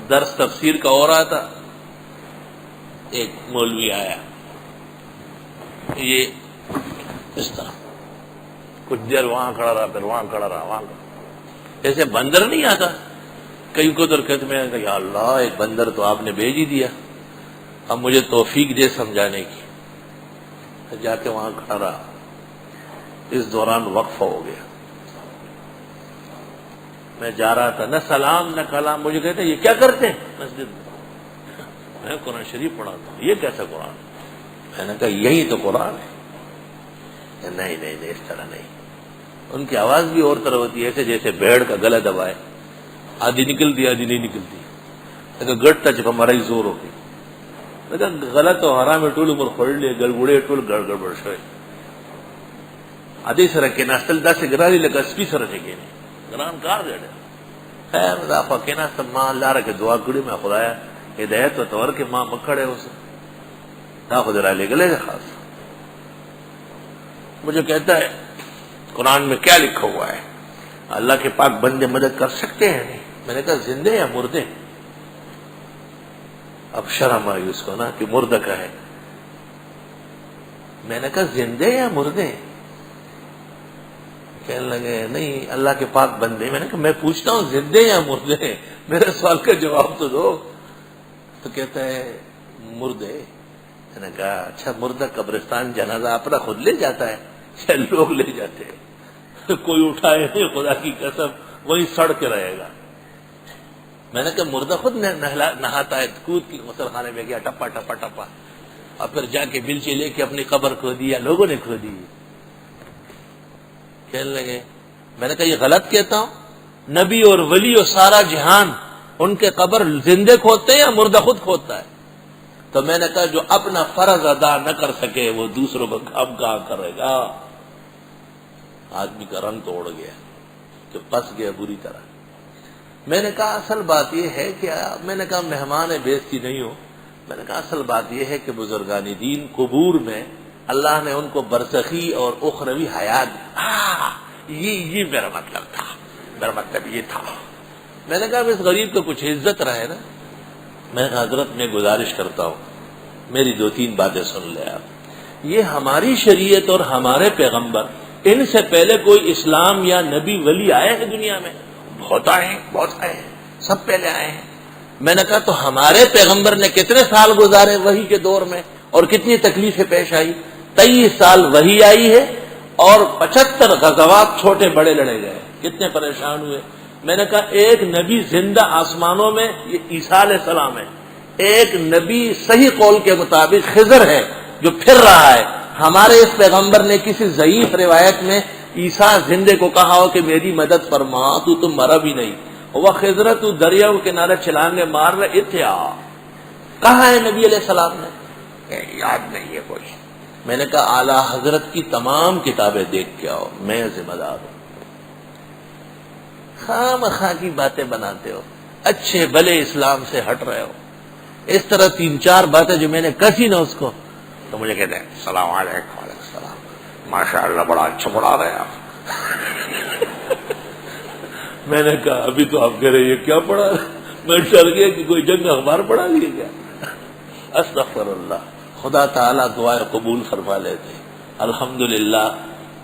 درس تفسیر کا ہو رہا تھا، ایک مولوی آیا، یہ اس طرح کچھ دیر وہاں کھڑا رہا، پھر وہاں کھڑا رہا، وہاں کھڑا، ایسے بندر نہیں آتا کئی کو درخت میں، یا اللہ ایک بندر تو آپ نے بھیج ہی دیا، اب مجھے توفیق دے سمجھانے کی۔ جا کے وہاں کھڑا رہا، اس دوران وقفہ ہو گیا، میں جا رہا تھا، نہ سلام نہ کلام، مجھے کہتے ہیں یہ کیا کرتے ہیں مسجد میں قرآن شریف پڑھاتا ہوں، یہ کیسا قرآن؟ میں نے کہا یہی تو قرآن ہے۔ نہیں نہیں نہیں، اس طرح نہیں، ان کی آواز بھی اور طرح ہوتی ہے، ایسے جیسے بھیڑ کا گلا دبائے، آدھی نکلتی آدھی نہیں نکلتی، لیکن گڑتا چکا ہمارا ہی زور ہو گئی، لیکن غلط و حرام ٹول عمر پڑ لیے، گڑبڑے ٹول گڑبڑ شوئے آدھی سر کے ناستل دا سے گراری لگا سپی سر چکے نہیں گران کار گڑے خیر دا پکینا سب ماں اللہ رکھے دعا کڑی میں خدایا ہدایت و طور کے ماں مکھڑے اسے دا خود را لے گلے خاص۔ مجھے کہتا ہے قرآن میں کیا لکھا ہوا ہے؟ اللہ کے پاک بندے مدد کر سکتے ہیں نہیں؟ میں نے کہا زندے یا مردے؟ اب شرم آئی اس کو نا کہ مردہ کا ہے، میں نے کہا زندے یا مردے؟ کہنے لگے نہیں اللہ کے پاک بندے۔ میں نے کہا میں پوچھتا ہوں زندے یا مردے، میرے سوال کا جواب تو دو۔ تو کہتا ہے مردے۔ میں نے کہا اچھا مردہ قبرستان جنازہ اپنا خود لے جاتا ہے یا لوگ لے جاتے ہیں؟ کوئی اٹھائے نہیں خدا کی قسم، وہی سڑ کے رہے گا۔ میں نے کہا مردہ خود نہاتا ہے، کود کی غسل خانے میں گیا ٹپا ٹپا ٹپا، اور پھر جا کے بلچے لے کے اپنی قبر کھو دی یا لوگوں نے کھو دی؟ کہنے لگے میں نے کہا یہ غلط کہتا ہوں؟ نبی اور ولی اور سارا جہان ان کے قبر زندے کھودتے ہیں یا مردہ خود کھودتا ہے؟ تو میں نے کہا جو اپنا فرض ادا نہ کر سکے وہ دوسروں کو کام کہاں کرے گا؟ آدمی کا رنگ توڑ گیا کہ پس گیا بری طرح۔ میں نے کہا اصل بات یہ ہے کہ میں نے کہا مہمان بےزتی نہیں ہو، میں نے کہا اصل بات یہ ہے کہ بزرگان دین قبور میں اللہ نے ان کو برزخی اور اخروی حیات یہ میرا مطلب تھا، میرا مطلب یہ تھا۔ میں نے کہا اس غریب کو کچھ عزت رہے نا۔ میں نے کہا حضرت میں گزارش کرتا ہوں میری 2-3 باتیں سن لے آپ، یہ ہماری شریعت اور ہمارے پیغمبر، ان سے پہلے کوئی اسلام یا نبی ولی آئے ہیں دنیا میں؟ بہت آئے ہیں، بہت آئے ہیں، سب پہلے آئے ہیں۔ میں نے کہا تو ہمارے پیغمبر نے کتنے سال گزارے وحی کے دور میں اور کتنی تکلیفیں پیش آئی؟ 23 سال وحی آئی ہے اور 75 غزوات چھوٹے بڑے لڑے گئے، کتنے پریشان ہوئے۔ میں نے کہا ایک نبی زندہ آسمانوں میں یہ عیسیٰ علیہ السلام ہے، ایک نبی صحیح قول کے مطابق خضر ہے جو پھر رہا ہے۔ ہمارے اس پیغمبر نے کسی ضعیف روایت میں عیسیٰ زندے کو کہا ہو کہ میری مدد فرما، تو مرا بھی نہیں، وہ خضر تو دریا کے کنارے چھلانگے مار رہے اتیا۔ کہاں ہے نبی علیہ السلام نے؟ یاد نہیں ہے کوئی۔ میں نے کہا اعلیٰ حضرت کی تمام کتابیں دیکھ کے آؤ، میں ذمہ دار ہوں۔ خام خواہ کی باتیں بناتے ہو، اچھے بھلے اسلام سے ہٹ رہے ہو۔ اس طرح 3-4 باتیں جو میں نے کسی نہ اس کو، تو مجھے کہتے ہیں السلام علیکم، وعلیکم السلام، ماشاء اللہ بڑا اچھا پڑھا رہے آپ۔ میں نے کہا ابھی تو آپ کہہ رہے یہ کیا پڑھا؟ میں ڈر گیا کہ کوئی جنگ اخبار پڑھا لیے کیا؟ استغفر اللہ۔ خدا تعالیٰ دعائیں قبول فرما لیتے۔ الحمدللہ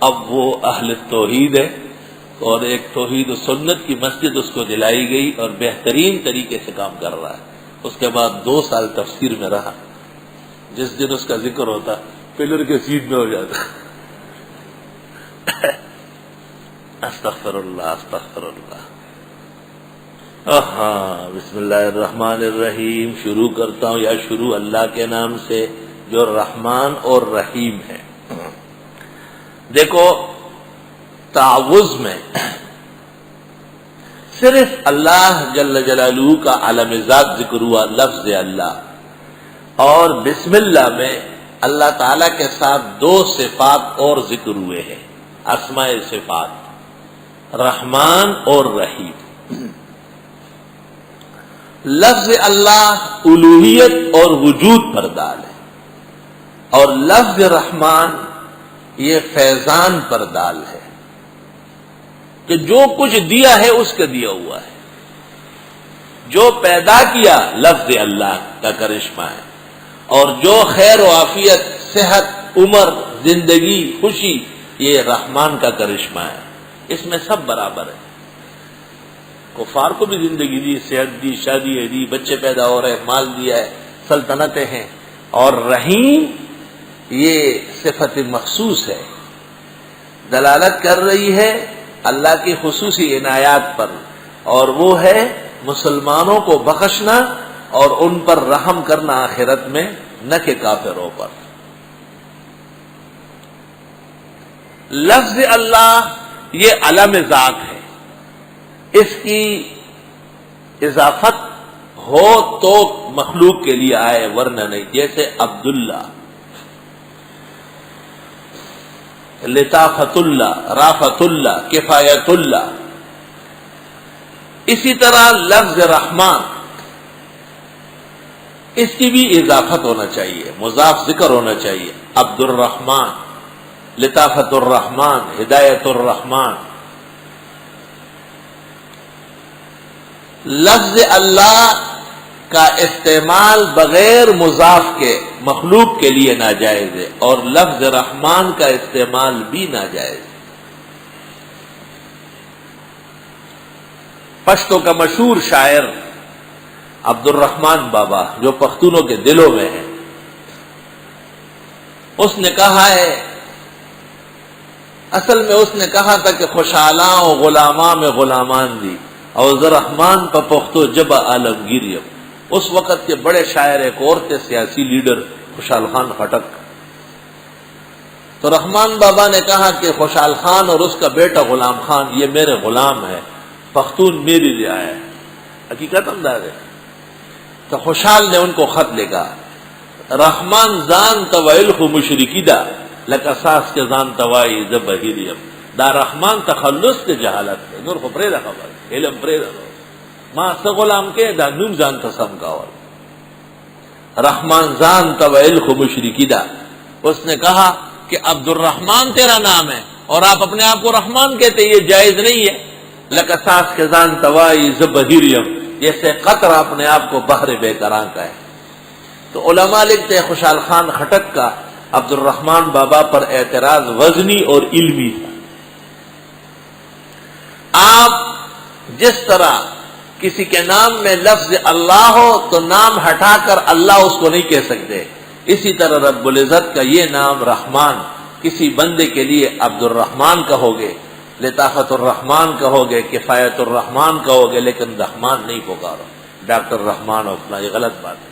اب وہ اہل توحید ہے اور ایک توحید و سنت کی مسجد اس کو دلائی گئی اور بہترین طریقے سے کام کر رہا ہے۔ اس کے بعد 2 سال تفسیر میں رہا، جس دن اس کا ذکر ہوتا پلر کے سیٹ میں ہو جاتا۔ استغفر اللہ استغفر اللہ۔ ہاں بسم اللہ الرحمن الرحیم، شروع کرتا ہوں یا شروع اللہ کے نام سے جو رحمان اور رحیم ہے۔ دیکھو تعوذ میں صرف اللہ جل جلالہ کا عالم ذات ذکر ہوا، لفظ اللہ، اور بسم اللہ میں اللہ تعالی کے ساتھ 2 صفات اور ذکر ہوئے ہیں، اسماء صفات، رحمان اور رحیم۔ لفظ اللہ الوہیت اور وجود پر دال ہے، اور لفظ رحمان یہ فیضان پر دال ہے کہ جو کچھ دیا ہے اس کا دیا ہوا ہے۔ جو پیدا کیا لفظ اللہ کا کرشمہ ہے، اور جو خیر و عافیت، صحت، عمر، زندگی، خوشی، یہ رحمان کا کرشمہ ہے۔ اس میں سب برابر ہے۔ کفار کو بھی زندگی دی، صحت دی، شادی دی، بچے پیدا ہو رہے، مال دیا ہے، سلطنتیں ہیں، اور رحیم یہ صفت مخصوص ہے، دلالت کر رہی ہے اللہ کی خصوصی عنایات پر، اور وہ ہے مسلمانوں کو بخشنا اور ان پر رحم کرنا آخرت میں، نہ کہ کافروں پر۔ لفظ اللہ یہ علم ذات ہے، اس کی اضافت ہو تو مخلوق کے لیے آئے ورنہ نہیں، جیسے عبداللہ، لطافت اللہ، رافت اللہ، کفایت اللہ۔ اسی طرح لفظ رحمان، اس کی بھی اضافت ہونا چاہیے، مضاف ذکر ہونا چاہیے، عبد الرحمن، لطافت الرحمن، ہدایت الرحمن۔ لفظ اللہ کا استعمال بغیر مضاف کے مخلوق کے لیے ناجائز ہے، اور لفظ رحمان کا استعمال بھی ناجائز ہے۔ پشتو کا مشہور شاعر عبد الرحمن بابا، جو پختونوں کے دلوں میں ہے، اس نے کہا ہے، اصل میں اس نے کہا تھا کہ خوشحالاں و غلاماں میں غلامان دی، اور رحمان پا پختو جب عالمگیریم۔ اس وقت کے بڑے شاعر ایک اور تھے، سیاسی لیڈر خوشحال خان خٹک۔ تو رحمان بابا نے کہا کہ خوشحال خان اور اس کا بیٹا غلام خان یہ میرے غلام ہے، پختون میری لیے آیا ہے۔ حقیقت انداز ہے۔ تو خوشحال نے ان کو خط لکھا، رحمان زان توائل خو مشرکی دا لکساس کے زان توائی زبہیریم۔ دا رحمان تخلص کے جہالت ہے، نور خو پریدہ خبر، علم پریدہ خبر، ماں سے غلام کے دا نوم زان تسم کاور۔ رحمان زان توائل خو مشرکی دا، اس نے کہا کہ عبد الرحمن تیرا نام ہے اور آپ اپنے آپ کو رحمان کہتے، یہ جائز نہیں ہے۔ لکساس کے زان توائی زبہیریم، جیسے قطر اپنے آپ کو بحر بے کراں کا ہے۔ تو علماء لکھتے ہیں خوشحال خان خٹک کا عبد الرحمن بابا پر اعتراض وزنی اور علمی تھا۔ آپ جس طرح کسی کے نام میں لفظ اللہ ہو تو نام ہٹا کر اللہ اس کو نہیں کہہ سکتے، اسی طرح رب العزت کا یہ نام رحمان کسی بندے کے لیے عبد الرحمن کہو گے، لطافت الرحمن کہو گے، کفایت الرحمن کہو گے، لیکن رحمان نہیں پکارو، ڈاکٹر رحمان اور فلاں، یہ غلط بات ہے۔